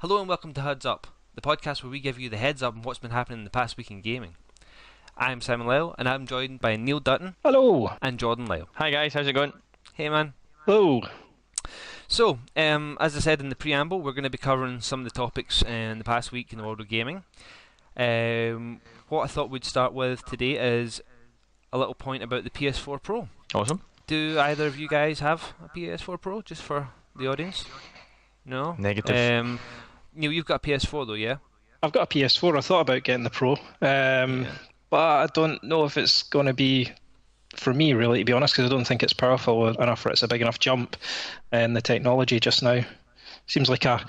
Hello and welcome to Huds Up, the podcast where we give you the heads up on what's been happening in the past week in gaming. I'm Simon Lyle and I'm joined by Neil Dutton. Hello. And Jordan Lyle. Hi guys, how's it going? Hey man. Hello. So, as I said in the preamble, we're going to be covering some of the topics in the past week in the world of gaming. What I thought we'd start with today is a little point about the PS4 Pro. Awesome. Do either of you guys have a PS4 Pro, just for the audience? No? Negative. Neil, you've got a PS4 though, yeah? I've got a PS4. I thought about getting the Pro, but I don't know if it's going to be for me, really, to be honest, because I don't think it's powerful enough, or it's a big enough jump in the technology just now. Seems like a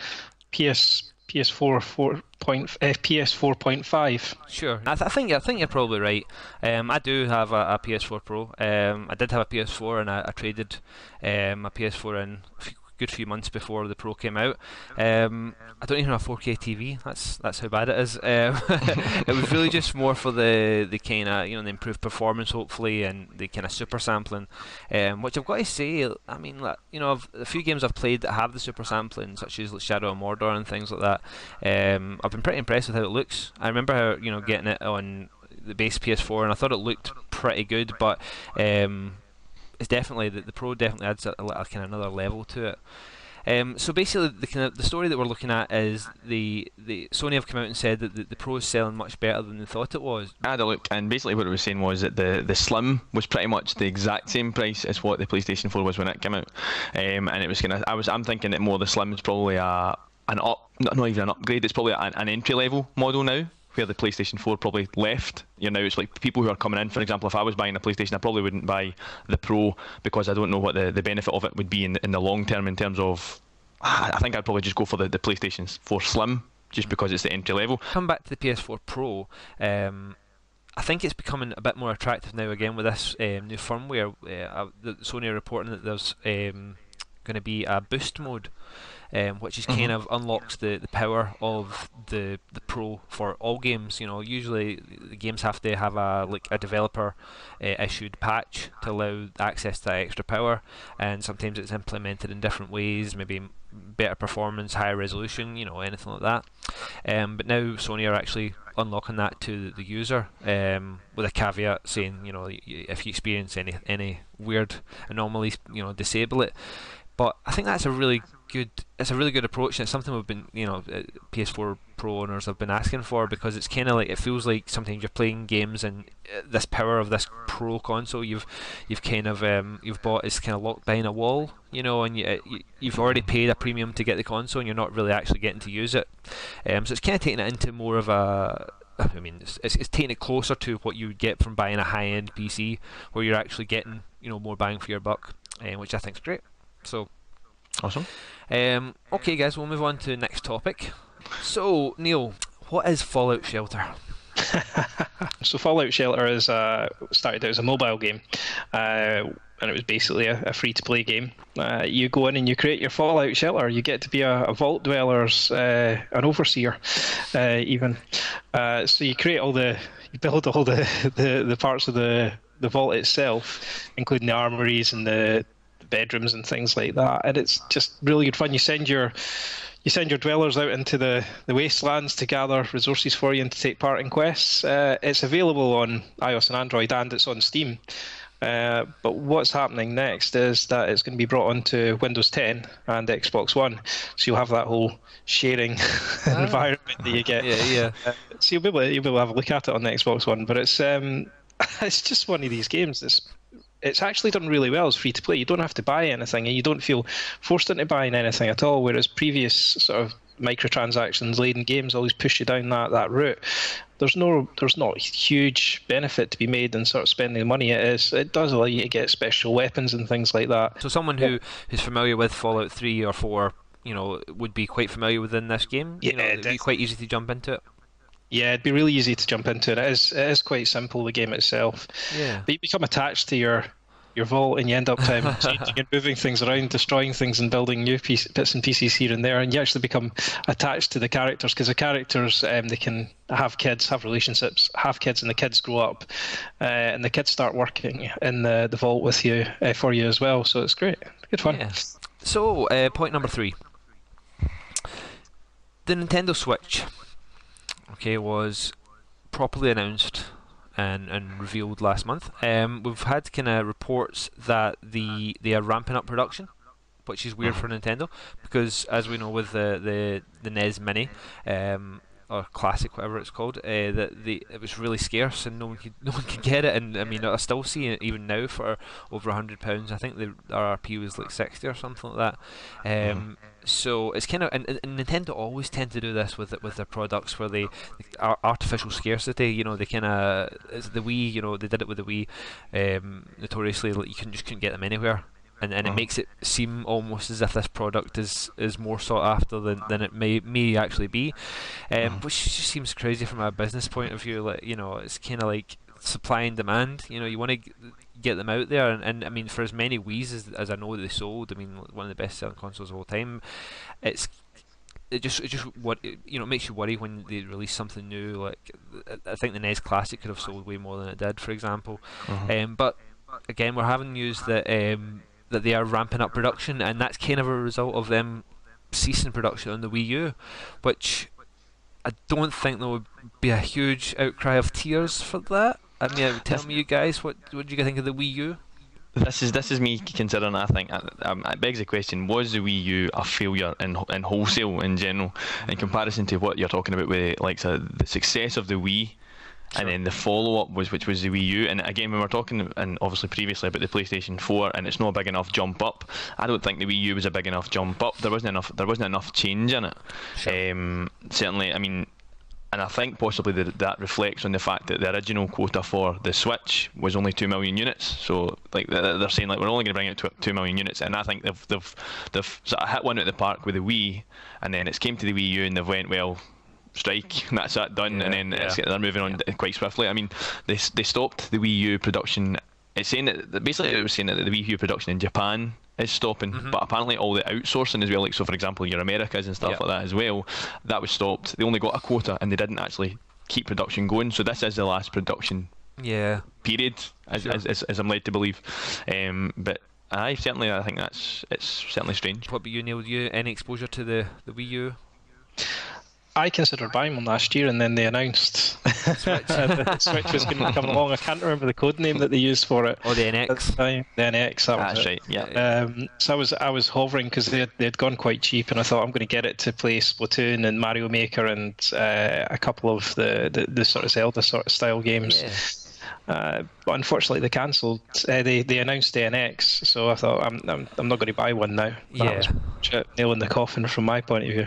PS4.5. Sure, I think you're probably right. I do have a PS4 Pro. I did have a PS4, and I traded my PS4 in a good few months before the Pro came out. I don't even have a 4K TV. That's how bad it is. It was really just more for the kind of the improved performance, hopefully, and the kind of super sampling. Which I've got to say, I mean, like, a few games I've played that have the super sampling, such as Shadow of Mordor and things like that. I've been pretty impressed with how it looks. I remember how getting it on the base PS4, and I thought it looked pretty good, but it's definitely the Pro definitely adds a kind of another level to it. So basically, the story that we're looking at is the Sony have come out and said that the Pro is selling much better than they thought it was. I had a look, and basically what it was saying was that the Slim was pretty much the exact same price as what the PlayStation 4 was when it came out, and it was I'm thinking that more the Slim is probably not even an upgrade. It's probably an entry level model now, where the PlayStation 4 probably left. Now it's like people who are coming in, for example, if I was buying a PlayStation, I probably wouldn't buy the Pro because I don't know what the benefit of it would be in the long term in terms of, I think I'd probably just go for the PlayStation 4 Slim just because it's the entry level. Come back to the PS4 Pro, I think it's becoming a bit more attractive now again with this new firmware. Sony are reporting that there's going to be a boost mode, which is kind of unlocks the power of the Pro for all games. Usually the games have to have a developer issued patch to allow access to that extra power, and sometimes it's implemented in different ways, maybe better performance, higher resolution, anything like that. But now Sony are actually unlocking that to the user, with a caveat saying, if you experience any weird anomalies, disable it. But I think that's a really good approach, and it's something we've been, PS4 Pro owners have been asking for, because it's kind of like, it feels like sometimes you're playing games and this power of this Pro console you've kind of you've bought is kind of locked behind a wall, and you've already paid a premium to get the console and you're not really actually getting to use it. So it's kind of taking it into more of a, I mean, it's taking it closer to what you would get from buying a high-end PC, where you're actually getting more bang for your buck, which I think is great. So awesome. Okay guys, we'll move on to the next topic. So Neil, what is Fallout Shelter? So Fallout Shelter is started out as a mobile game, and it was basically a free-to-play game. You go in and you create your Fallout Shelter. You get to be a vault dweller's an overseer, even. So you build all the parts of the vault itself, including the armories and the bedrooms and things like that, and it's just really good fun. You send your dwellers out into the wastelands to gather resources for you and to take part in quests. It's available on iOS and Android, and it's on Steam. But what's happening next is that it's going to be brought onto Windows 10 and Xbox One, so you'll have that whole sharing environment that you get. So you'll be able to have a look at it on the Xbox One. But it's just one of these games it's actually done really well as free to play. You don't have to buy anything, and you don't feel forced into buying anything at all, whereas previous sort of microtransactions laden games always push you down that route. There's not huge benefit to be made in sort of spending the money. It does allow you to get special weapons and things like that. So someone who's familiar with Fallout 3 or 4, would be quite familiar within this game. It'd be quite easy to jump into it. Yeah, it'd be really easy to jump into it. It is quite simple, the game itself. Yeah. But you become attached to your vault, and you end up changing and moving things around, destroying things and building new bits and pieces here and there, and you actually become attached to the characters, because the characters, they can have kids, have relationships, have kids, and the kids grow up, and the kids start working in the vault with you, for you as well. So it's great. Good fun. Yeah. So, point number 3. The Nintendo Switch, okay, was properly announced and revealed last month. We've had kind of reports that they are ramping up production, which is weird for Nintendo, because as we know with the NES Mini, or Classic, whatever it's called, it was really scarce and no one could get it. And I mean, I still see it even now for over £100. I think the RRP was like 60 or something like that. So it's kind of, and Nintendo always tend to do this with their products, where they artificial scarcity. You know, they kind of, it's the Wii. You know, they did it with the Wii. Notoriously, like, you couldn't get them anywhere. And it makes it seem almost as if this product is more sought after than it may actually be, which just seems crazy from a business point of view. Like, you know, it's kind of like supply and demand. You know, you want to get them out there, and I mean, for as many Wiis as I know they sold, I mean, one of the best selling consoles of all time. It just it makes you worry when they release something new. Like, I think the NES Classic could have sold way more than it did, for example. But again, we're having news that they are ramping up production, and that's kind of a result of them ceasing production on the Wii U, which I don't think there would be a huge outcry of tears for that. I mean, tell me, you guys, what do you think of the Wii U? This is me considering. I think it begs the question: was the Wii U a failure in wholesale in general, in comparison to what you're talking about with the success of the Wii? Sure. And then the follow-up which was the Wii U. And again, when we're talking, and obviously previously, about the PlayStation 4, and it's not a big enough jump up, I don't think the Wii U was a big enough jump up. There wasn't enough change in it. Sure. Certainly, I mean, and I think possibly that reflects on the fact that the original quota for the Switch was only 2 million units. So like they're saying, like, we're only going to bring out 2 million units, and I think they've sort of hit one at the park with the Wii, and then it's came to the Wii U and they've went, well, strike, that's that done, and then they're moving on quite swiftly. I mean, they stopped the Wii U production. It's saying that basically it was saying that the Wii U production in Japan is stopping, but apparently all the outsourcing as well, like, so for example your Americas and stuff like that as well, that was stopped. They only got a quota and they didn't actually keep production going, so this is the last production period, as I'm led to believe. But I think it's certainly strange. What about you, Neil? You any exposure to the Wii U? I considered buying one last year, and then they announced the Switch was going to come along. I can't remember the code name that they used for it. Oh, the NX. The NX. That's right. Yeah. So I was hovering because they'd gone quite cheap, and I thought I'm going to get it to play Splatoon and Mario Maker and a couple of the sort of Zelda sort of style games. Yeah. But unfortunately, they cancelled. They announced the NX, so I thought I'm not going to buy one now. That was nail in the coffin from my point of view.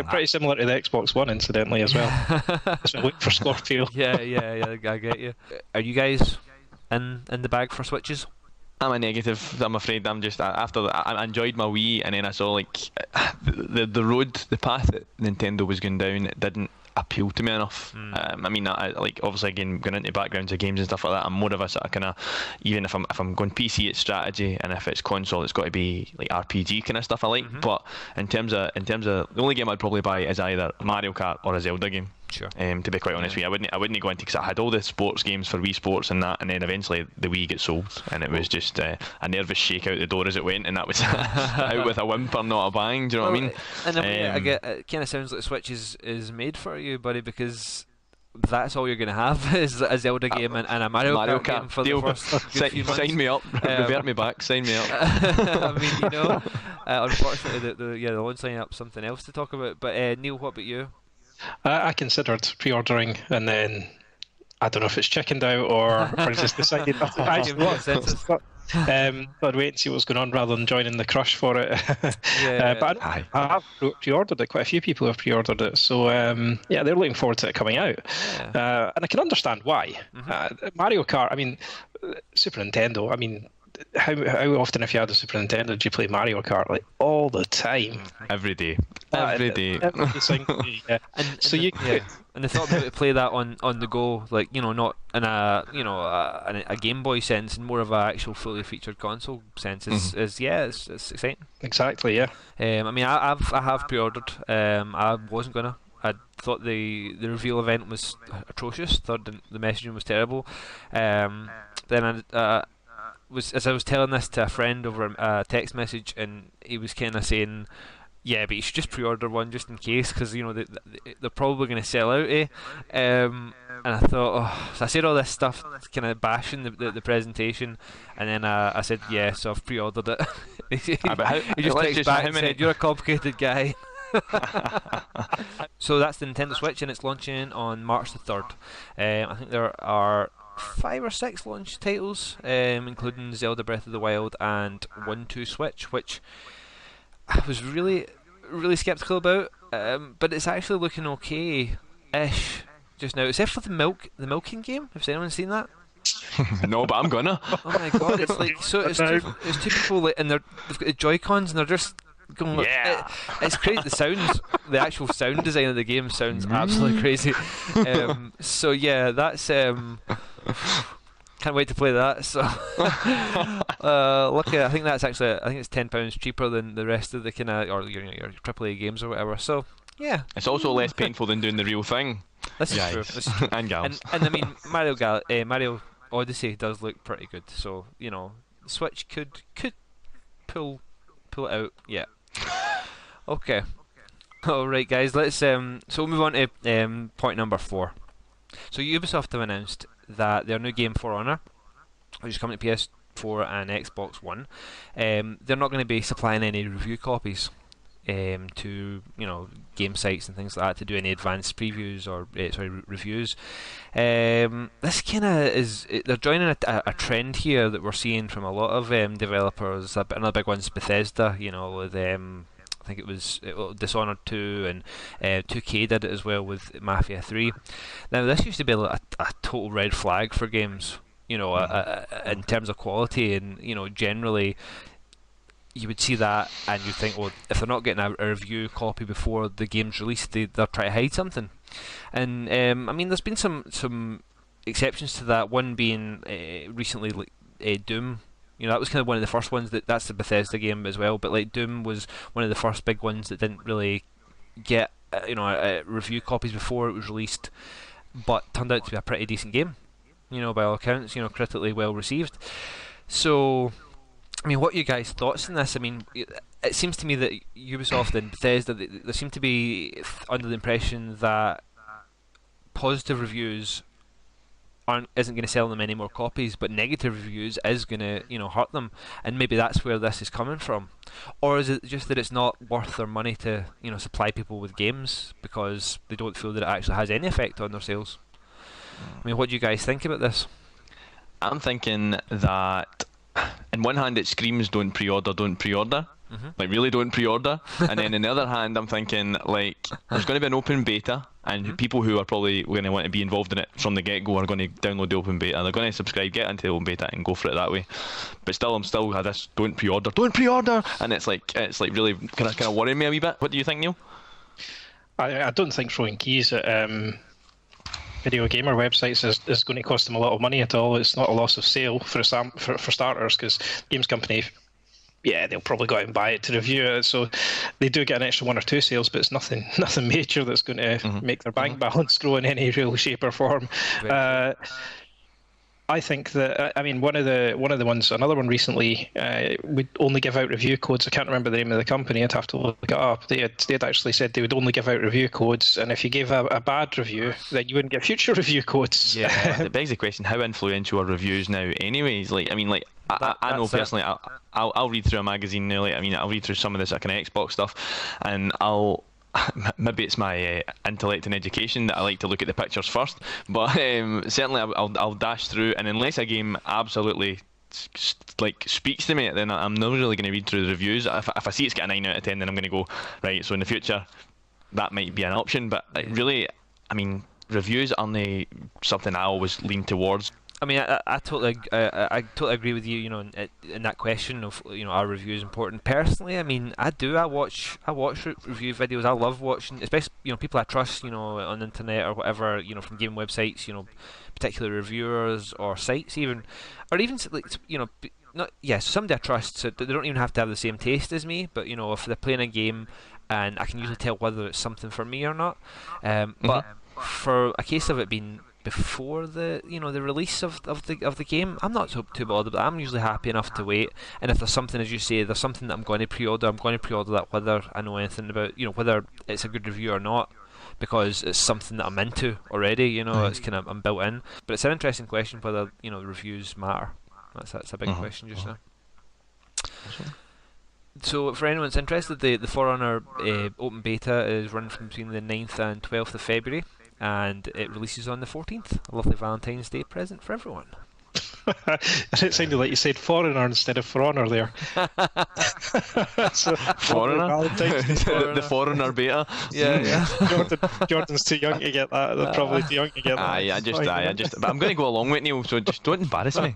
Pretty similar to the Xbox One, incidentally, as well. Just wait for Scorpio. Yeah, I get you. Are you guys in the bag for Switches? I'm a negative. I'm afraid. I'm just after that. I enjoyed my Wii, and then I saw like the path that Nintendo was going down. It didn't appeal to me enough. I mean, like, obviously, again, going into backgrounds of games and stuff like that, I'm more of a sort of kind of, even if I'm going PC, it's strategy, and if it's console, it's got to be like RPG kind of stuff I like. But in terms of the only game I'd probably buy is either Mario Kart or a Zelda game. Sure. To be quite honest with you, I wouldn't go into, because I had all the sports games for Wii Sports and that, and then eventually the Wii gets sold, and it was just a nervous shake out the door as it went, and that was out with a whimper, not a bang. Do you know what I mean? And I get, it kind of sounds like the Switch is made for you, buddy, because that's all you're going to have is a Zelda game and a Mario Kart game for the first few months. Sign me up, revert me back, sign me up. I mean, you know, unfortunately, the launch line up something else to talk about. But Neil, what about you? I considered pre-ordering, and then I don't know if it's chickened out or just decided not to. I'd wait and see what's going on rather than joining the crush for it. But I have pre-ordered it. Quite a few people have pre-ordered it, so they're looking forward to it coming out. And I can understand why. Mario Kart, I mean, Super Nintendo, I mean, how often, if you had a Super Nintendo, did you play Mario Kart? Like, all the time. Every day. Every single day. Yeah. And the thought to play that on the go, like, you know, not in a Game Boy sense, and more of a actual fully featured console sense is it's exciting. Exactly, yeah. I mean, I have pre-ordered. I wasn't gonna. I thought the reveal event was atrocious. Thought the messaging was terrible. Then as I was telling this to a friend over a text message, and he was kind of saying, Yeah, but you should just pre-order one just in case, because they're probably going to sell out. And I thought, so I said all this stuff, kind of bashing the presentation, and then I said, yeah, so I've pre-ordered it. He just texted back and said, "You're a complicated guy." So that's the Nintendo Switch, and it's launching on March the 3rd. I think there are 5 or 6 launch titles, including Zelda Breath of the Wild and 1-2 Switch, which I was really, really skeptical about, but it's actually looking okay-ish just now, except for the milking game. Has anyone seen that? No, but I'm gonna. Oh my god, it's like it's two people and they've got the Joy-Cons and they're just going like, Yeah. it's crazy. The actual sound design of the game sounds absolutely crazy. So yeah, that's can't wait to play that. So lucky, I think it's £10 cheaper than the rest of the kind of your AAA games or whatever. So yeah, It's also less painful than doing the real thing. this is true. This is true. And gals. And I mean, Mario Odyssey does look pretty good. So the Switch could pull it out. Yeah. Okay. All right, guys. Let's so we'll move on to point number 4. So Ubisoft have announced that their new game For Honor, which is coming to PS4 and Xbox One, they're not going to be supplying any review copies to game sites and things like that to do any advanced previews or reviews. This kind of they're joining a trend here that we're seeing from a lot of developers. Another big one's Bethesda, with I think it was Dishonored 2, and 2K did it as well with Mafia 3. Now this used to be a total red flag for games, in terms of quality, and generally you would see that and you'd think, well, if they're not getting a review copy before the game's released, they're trying to hide something. And I mean, there's been some exceptions to that. One being recently, like Doom. That was kind of one of the first ones that's the Bethesda game as well. But like Doom was one of the first big ones that didn't really get review copies before it was released, but turned out to be a pretty decent game. By all accounts, critically well received. So, I mean, what are you guys' thoughts on this? I mean, it seems to me that Ubisoft and Bethesda, they seem to be under the impression that positive reviews isn't going to sell them any more copies, but negative reviews is going to hurt them, and maybe that's where this is coming from. Or is it just that it's not worth their money to supply people with games because they don't feel that it actually has any effect on their sales? I mean, what do you guys think about this? I'm thinking that, on one hand, it screams don't pre-order. Like, really don't pre-order. And then on the other hand, I'm thinking, like, there's going to be an open beta, and people who are probably going to want to be involved in it from the get-go are going to download the open beta. They're going to subscribe, get into the open beta, and go for it that way. But still, I'm still at this don't pre-order, and it's like really kind of worrying me a wee bit. What do you think, Neil? I don't think throwing keys at video gamer websites is going to cost them a lot of money at all. It's not a loss of sale for starters, because games company, they'll probably go out and buy it to review it. So they do get an extra 1 or 2 sales, but it's nothing major that's going to make their bank balance grow in any real shape or form. I think that another one recently would only give out review codes. I can't remember the name of the company. I'd have to look it up. They had actually said they would only give out review codes, and if you gave a bad review, then you wouldn't get future review codes. Yeah, it begs the question: how influential are reviews now? Anyways, I know personally, I'll read through a magazine now. I'll read through some of this kind of Xbox stuff, and maybe it's my intellect and education that I like to look at the pictures first, but certainly I'll dash through, and unless a game absolutely speaks to me, then I'm not really going to read through the reviews. If I see it's got a 9 out of 10, then I'm going to go, right, so in the future that might be an option. But really, I mean, reviews aren't something I always lean towards. I mean, I totally agree with you. In that question of are reviews important? Personally, I mean, I watch review videos. I love watching, especially people I trust, on the internet or whatever, from game websites, particular reviewers or sites even, or even somebody I trust. So they don't even have to have the same taste as me, but if they're playing a game, and I can usually tell whether it's something for me or not. But for a case of it being before the the release of the game, I'm not too bothered. But I'm usually happy enough to wait. And if there's something, as you say, there's something that I'm going to pre-order, I'm going to pre-order that whether I know anything about whether it's a good review or not, because it's something that I'm into already. It's kind of I'm built in. But it's an interesting question whether reviews matter. That's a big question just now. So for anyone that's interested, the For Honor open beta is running from between the 9th and 12th of February, and it releases on the 14th. A lovely Valentine's Day present for everyone. And it sounded like you said foreigner instead of For Honor there. So, Foreigner? The Foreigner beta. Yeah. Jordan's too young to get that. They're probably too young to get that. But I'm going to go along with Neil, so just don't embarrass me.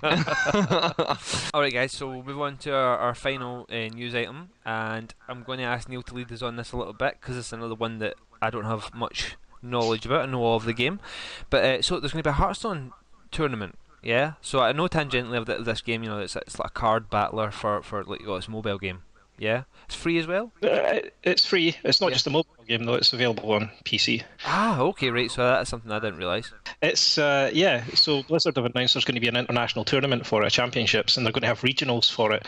Alright guys, so we'll move on to our final news item, and I'm going to ask Neil to lead us on this a little bit, because it's another one that I don't have much knowledge about. I know of the game, but so there's going to be a Hearthstone tournament. Yeah, so I know tangentially of this game, it's like a card battler for like it's a mobile game. Yeah, it's free as well. It's free. It's not just a mobile game though. It's available on PC. Ah, okay, right. So that's something I didn't realise. It's So Blizzard have announced there's going to be an international tournament for it, championships, and they're going to have regionals for it.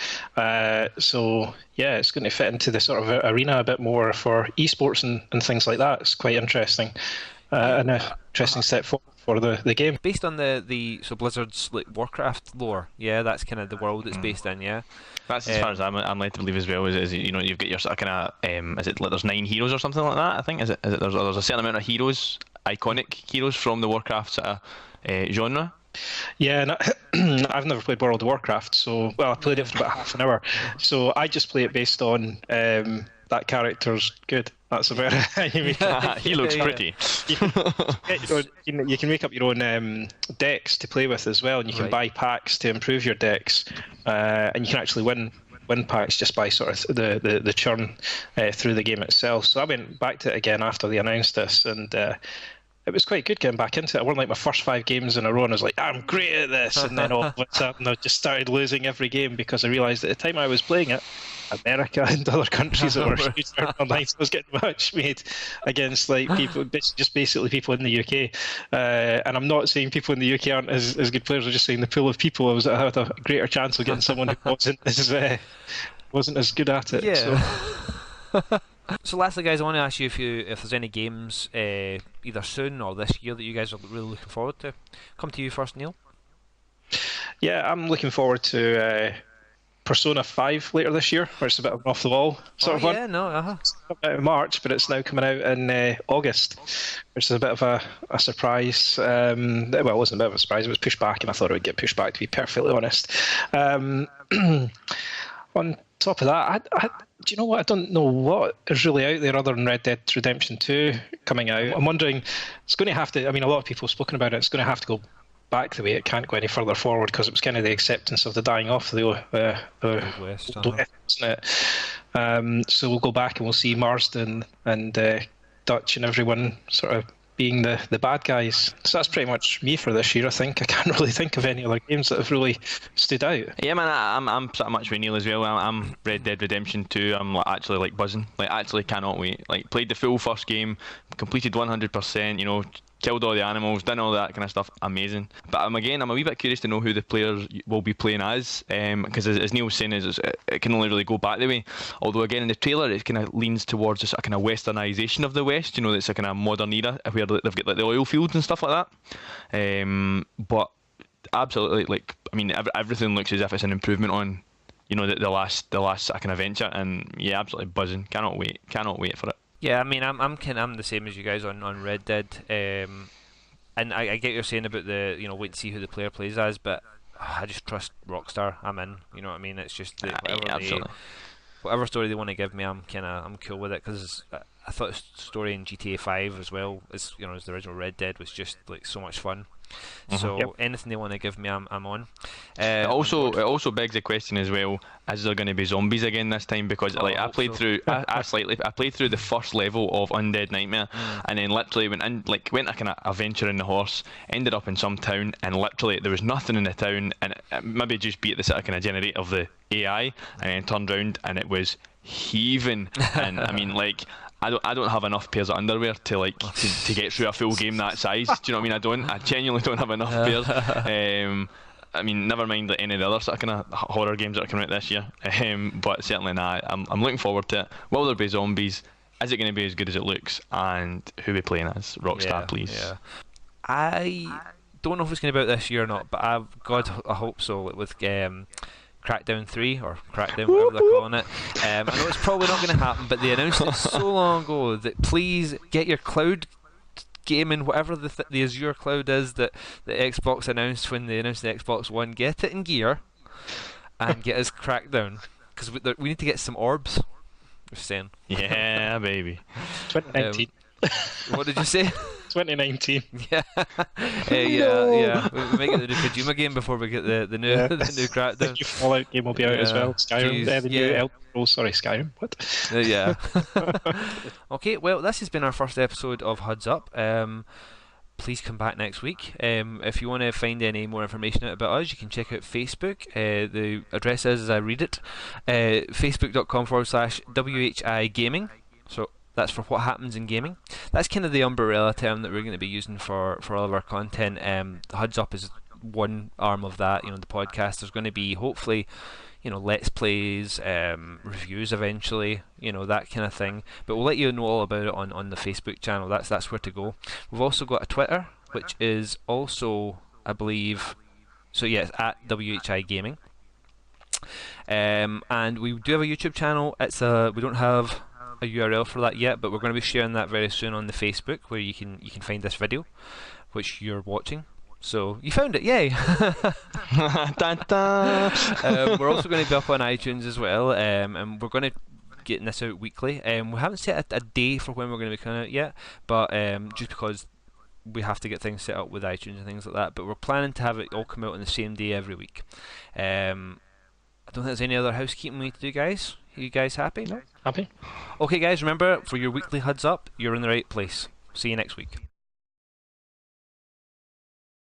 So yeah, it's going to fit into the sort of arena a bit more for esports and things like that. It's quite interesting, and an interesting step forward for the game. Based on the Blizzard's like Warcraft lore, yeah, that's kind of the world it's based in, yeah. That's as far as I'm led to believe as well. Is you've got your sort of kind of is it like there's 9 heroes or something like that? I think is it there's a certain amount of heroes, iconic heroes from the Warcraft sort of genre. Yeah, and I've never played World of Warcraft, so I played it for about half an hour. So I just play it based on that character's good. That's about it. He looks pretty. You can make up your own decks to play with as well, and you can buy packs to improve your decks, and you can actually win packs just by sort of the churn through the game itself. So I went back to it again after they announced this, and it was quite good getting back into it. I won like my first 5 games in a row, and I was like, I'm great at this. And then all of a sudden, I just started losing every game because I realised at the time I was playing it, America and other countries that were huge online, so I was getting match made against like people, just basically people in the UK. And I'm not saying people in the UK aren't as good players. I'm just saying the pool of people I had a greater chance of getting someone who wasn't as good at it. Yeah. So lastly, guys, I want to ask you if there's any games either soon or this year that you guys are really looking forward to. Come to you first, Neil. Yeah, I'm looking forward to Persona 5 later this year, where it's a bit of an off-the-wall sort of one. Yeah, no, It's out in March, but it's now coming out in August, which is a bit of a surprise. Well, it wasn't a bit of a surprise. It was pushed back, and I thought it would get pushed back, to be perfectly honest. On top of that, do you know what? I don't know what is really out there other than Red Dead Redemption 2 coming out. I'm wondering, it's going to have to, a lot of people have spoken about it, it's going to have to go back the way. It can't go any further forward because it was kind of the acceptance of the dying off of the West, isn't it? So we'll go back and we'll see Marsden and Dutch and everyone sort of being the bad guys. So that's pretty much me for this year, I think. I can't really think of any other games that have really stood out. Yeah, man, I'm pretty much with Neil as well. I'm Red Dead Redemption 2. I'm actually buzzing. Actually cannot wait. Played the full first game, completed 100%, killed all the animals, done all that kind of stuff. Amazing. But I'm a wee bit curious to know who the players will be playing as, because as Neil was saying, it can only really go back the way. Although again in the trailer it kind of leans towards a kind of westernisation of the West. It's a kind of modern era where they've got the oil fields and stuff like that. But absolutely, everything looks as if it's an improvement on, the last kind of venture. And yeah, absolutely buzzing. Cannot wait for it. Yeah, I'm the same as you guys on Red Dead, and I get what you're saying about the wait and see who the player plays as, but I just trust Rockstar. I'm in. You know what I mean? It's just whatever story they want to give me, I'm cool with it, because I thought the story in GTA 5 as well as as the original Red Dead was just so much fun. So anything they want to give me, I'm on. It also begs the question as well: is there going to be zombies again this time? Because I played through, I played through the first level of Undead Nightmare, and then literally went a kind of adventure in the horse, ended up in some town, and literally there was nothing in the town, and it maybe just beat the sort of kind of generate of the AI, and then turned round and it was heaving, and I don't have enough pairs of underwear to get through a full game that size. Do you know what I mean? I genuinely don't have enough pairs. I mean, never mind any of the other sort of kind of horror games that are coming out this year. But certainly I'm looking forward to it. Will there be zombies? Is it going to be as good as it looks? And who are we playing as? Rockstar, please. Yeah. I don't know if it's going to be out this year or not, but I hope so. With Crackdown 3 or Crackdown, whatever they're calling it. I know it's probably not going to happen, but they announced it so long ago that please get your cloud gaming, whatever the Azure cloud is that the Xbox announced when they announced the Xbox One. Get it in gear and get us Crackdown, because we need to get some orbs. Just saying. Yeah, baby. 2019. What did you say? 2019. Yeah. Yeah. We might get the new Kojima game before we get the new the new Crackdown. The new Fallout game will be out as well. Skyrim. The new Elder Scrolls. Sorry, Skyrim. What? Yeah. Okay, well, this has been our first episode of Huds Up. Please come back next week. If you want to find any more information out about us, you can check out Facebook. The address is, as I read it, facebook.com/WHI Gaming. So that's for what happens in gaming. That's kind of the umbrella term that we're going to be using for all of our content. Huds Up is one arm of that. The podcast. There's going to be hopefully, let's plays, reviews eventually, that kind of thing. But we'll let you know all about it on the Facebook channel. That's where to go. We've also got a Twitter, which is also, I believe, so yes, at WHI Gaming. And we do have a YouTube channel. We don't have a URL for that yet, but we're going to be sharing that very soon on the Facebook, where you can find this video, which you're watching. So you found it, yay! We're also going to be up on iTunes as well, and we're going to get this out weekly. We haven't set a day for when we're going to be coming out yet, but just because we have to get things set up with iTunes and things like that. But we're planning to have it all come out on the same day every week. I don't think there's any other housekeeping we need to do, guys. Are you guys happy? No, happy. Okay, guys, remember, for your weekly Huds Up, you're in the right place. See you next week.